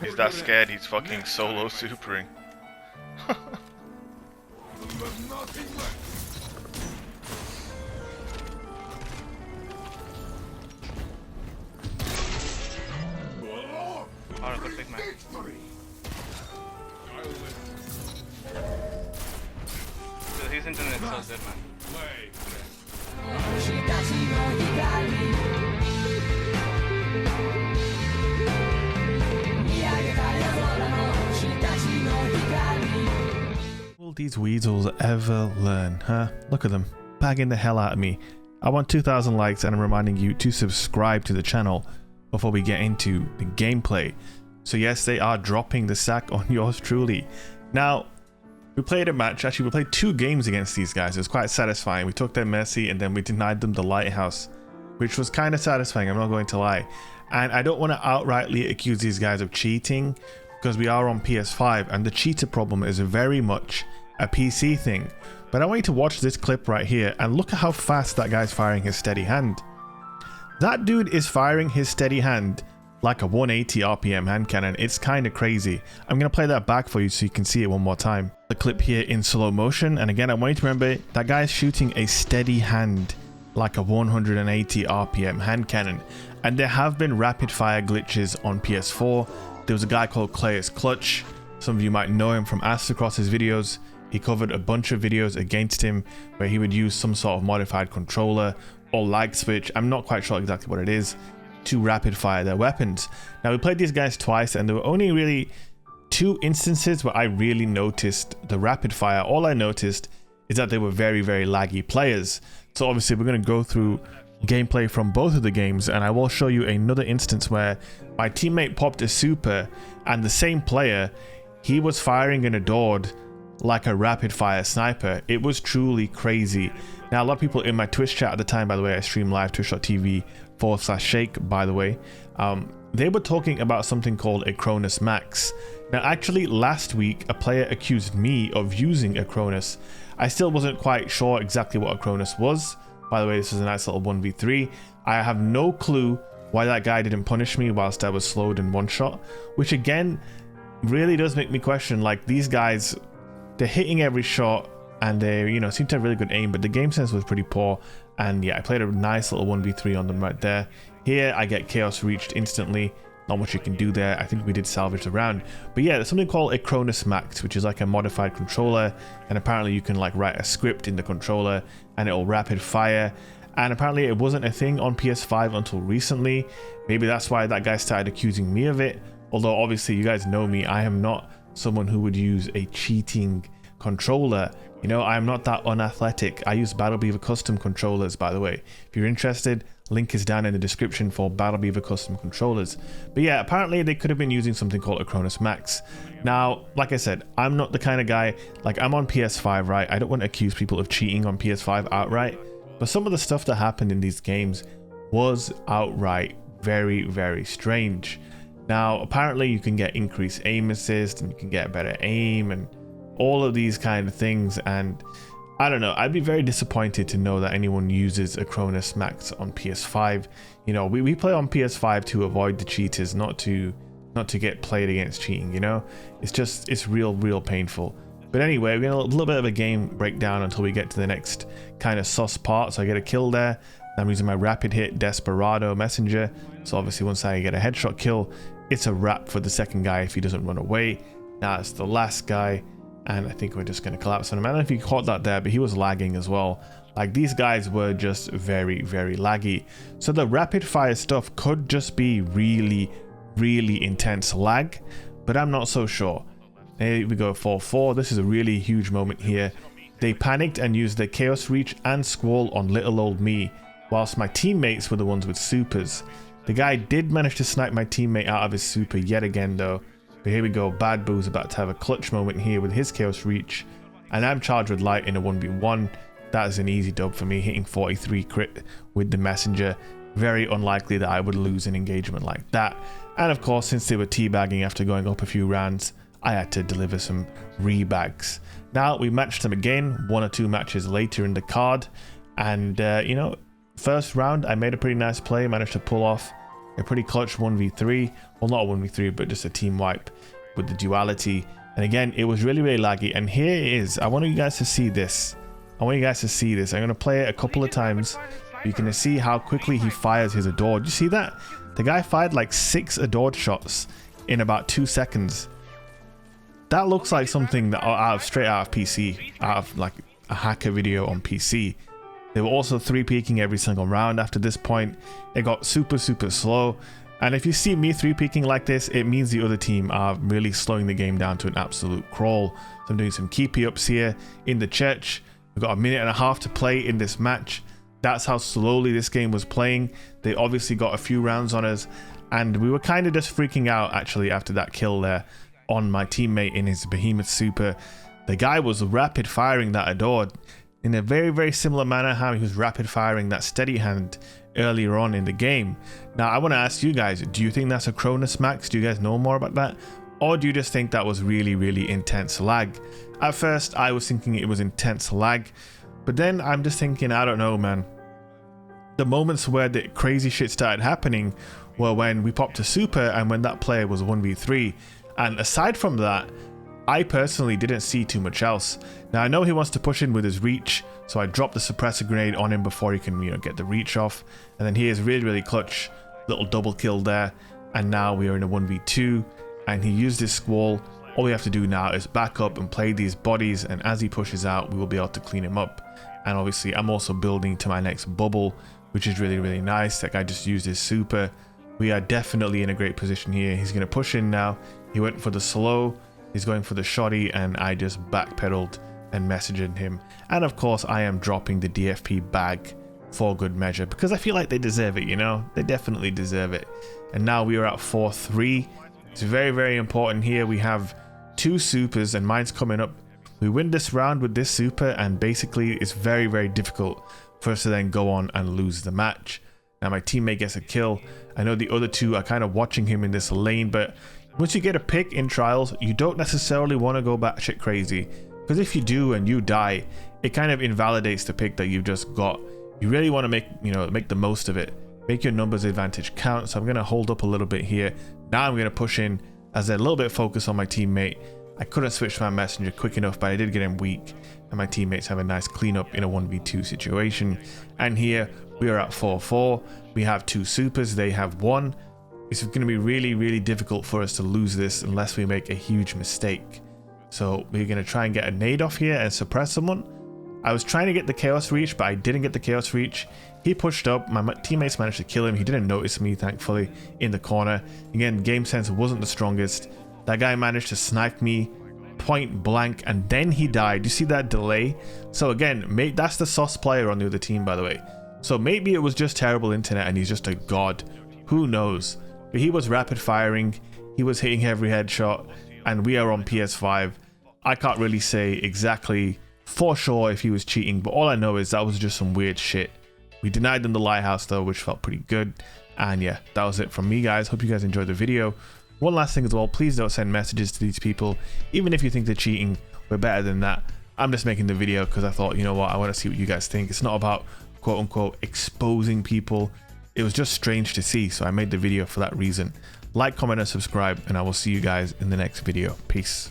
He's that scared he's fucking solo supering. Oh, good big man. He's into it so good, man. Will these weasels ever learn, huh? Look at them, bagging the hell out of me. I want 2,000 likes and I'm reminding you to subscribe to the channel before we get into the gameplay. So yes, they are dropping the sack on yours truly. Now, we played a match, actually we played 2 games against these guys. It was quite satisfying. We took their mercy and then we denied them the lighthouse, which was kind of satisfying, I'm not going to lie. And I don't want to outrightly accuse these guys of cheating because we are on PS5 and the cheater problem is very much a PC thing. But I want you to watch this clip right here and look at how fast that guy's firing his steady hand. That dude is firing his steady hand like a 180 RPM hand cannon. It's kind of crazy. I'm going to play that back for you so you can see it one more time. The clip here in slow motion, and again I want you to remember that guy is shooting a steady hand like a 180 RPM hand cannon. And there have been rapid fire glitches on PS4. There was a guy called Clayus Clutch. Some of you might know him from Across's videos. He covered a bunch of videos against him where he would use some sort of modified controller or lag switch, I'm not quite sure exactly what it is, to rapid fire their weapons. Now we played these guys twice and there were only really 2 instances where I really noticed the rapid fire. All I noticed is that they were very, very laggy players. So obviously we're going to go through gameplay from both of the games and I will show you another instance where my teammate popped a super and the same player, he was firing an adored like a rapid fire sniper. It was truly crazy. Now a lot of people in my Twitch chat at the time, by the way, I stream live, twitch.tv/shake, by the way, they were talking about something called a Cronus Max. Now actually last week a player accused me of using a Cronus. I still wasn't quite sure exactly what a Cronus was. By the way, this is a nice little 1v3. I have no clue why that guy didn't punish me whilst I was slowed in one shot, which again really does make me question, like, these guys, they're hitting every shot and they, you know, seem to have really good aim, but the game sense was pretty poor. And yeah, I played a nice little 1v3 on them right there. Here I get chaos reached instantly. Not much you can do there. I think we did salvage the round. But yeah, there's something called a Cronus Max, which is like a modified controller, and apparently you can like write a script in the controller and it'll rapid fire. And apparently it wasn't a thing on PS5 until recently. Maybe that's why that guy started accusing me of it. Although obviously you guys know me, I am not someone who would use a cheating controller. You know, I'm not that unathletic. I use Battle Beaver custom controllers, by the way. If you're interested, link is down in the description for Battle Beaver custom controllers. But yeah, apparently they could have been using something called a Cronus Max. Now, like I said, I'm not the kind of guy, like, I'm on PS5, right? I don't want to accuse people of cheating on PS5 outright, but some of the stuff that happened in these games was outright very, very strange. Now, apparently you can get increased aim assist and you can get better aim and all of these kind of things, and I don't know, I'd be very disappointed to know that anyone uses a Cronus Max on PS5. You know, we play on PS5 to avoid the cheaters, not to get played against cheating, you know? It's real painful. But anyway, we're gonna a little bit of a game breakdown until we get to the next kind of sus part. So I get a kill there. I'm using my rapid hit Desperado Messenger. So obviously once I get a headshot kill, it's a wrap for the second guy if he doesn't run away. Now it's the last guy. And I think we're just going to collapse on him. I don't know if you caught that there, but he was lagging as well. Like, these guys were just very, very laggy. So the rapid fire stuff could just be really, really intense lag, but I'm not so sure. Here we go, 4-4. This is a really huge moment here. They panicked and used their Chaos Reach and Squall on little old me, whilst my teammates were the ones with supers. The guy did manage to snipe my teammate out of his super yet again though. But here we go, Bad Boo's about to have a clutch moment here with his Chaos Reach, and I'm charged with light in a 1v1. That is an easy dub for me, hitting 43 crit with the Messenger. Very unlikely that I would lose an engagement like that. And of course, since they were teabagging after going up a few rounds, I had to deliver some rebags. Now we matched them again, 1 or 2 matches later in the card, and you know, first round I made a pretty nice play, managed to pull off a pretty clutch 1v3. Well, not a 1v3, but just a team wipe with the duality. And again, it was really, really laggy. And here it is. I want you guys to see this. I'm going to play it a couple of times. You can see how quickly he fires his adored. You see that? The guy fired like 6 adored shots in about 2 seconds. That looks like something that straight out of PC, out of like a hacker video on PC. They were also 3-peaking every single round after this point. It got super, super slow. And if you see me 3-peaking like this, it means the other team are really slowing the game down to an absolute crawl. So I'm doing some keepy ups here in the church. We've got a minute and a half to play in this match. That's how slowly this game was playing. They obviously got a few rounds on us, and we were kind of just freaking out actually after that kill there on my teammate in his behemoth super. The guy was rapid firing that adored in a very, very similar manner how he was rapid firing that steady hand earlier on in the game. Now I want to ask you guys, do you think that's a Cronus max? Do you guys know more about that? Or do you just think that was really, really intense lag? At first I was thinking it was intense lag, but then I'm just thinking, I don't know, man. The moments where the crazy shit started happening were when we popped a super and when that player was 1v3. And aside from that, I personally didn't see too much else. Now I know he wants to push in with his reach, so I dropped the suppressor grenade on him before he can, get the reach off. And then he is really, really clutch, little double kill there. And now we are in a 1v2, and he used his squall. All we have to do now is back up and play these bodies, and as he pushes out, we will be able to clean him up. And obviously I'm also building to my next bubble, which is really, really nice. That guy just used his super. We are definitely in a great position here. He's going to push in now. He went for the slow. He's going for the shoddy, and I just backpedaled and messaged him. And of course I am dropping the DFP bag for good measure because I feel like they deserve it, they definitely deserve it. And now we are at 4-3. It's very, very important here. We have 2 supers and mine's coming up. We win this round with this super, and basically it's very, very difficult for us to then go on and lose the match. Now my teammate gets a kill. I know the other 2 are kind of watching him in this lane, but once you get a pick in trials, you don't necessarily want to go batshit crazy, because if you do and you die, it kind of invalidates the pick that you've just got. You really want to make the most of it. Make your numbers advantage count. So I'm going to hold up a little bit here. Now I'm going to push in as a little bit focus on my teammate. I couldn't switch to my messenger quick enough, but I did get him weak, and my teammates have a nice cleanup in a 1v2 situation. And here we are at 4-4. We have 2 supers, they have 1. It's going to be really, really difficult for us to lose this unless we make a huge mistake. So we're going to try and get a nade off here and suppress someone. I was trying to get the chaos reach, but I didn't get the chaos reach. He pushed up, my teammates managed to kill him. He didn't notice me, thankfully, in the corner. Again, game sense wasn't the strongest. That guy managed to snipe me point blank, and then he died. You see that delay? So again, that's the sus player on the other team, by the way. So maybe it was just terrible internet and he's just a god. Who knows? But he was rapid firing. He was hitting every headshot, and we are on PS5. I can't really say exactly for sure if he was cheating, but all I know is that was just some weird shit. We denied them the lighthouse though, which felt pretty good. And yeah, that was it from me, guys. Hope you guys enjoyed the video. One last thing as well, please don't send messages to these people. Even if you think they're cheating, we're better than that. I'm just making the video because I thought, you know what, I want to see what you guys think. It's not about quote unquote exposing people. It was just strange to see, so I made the video for that reason. Like, comment, and subscribe, and I will see you guys in the next video. Peace.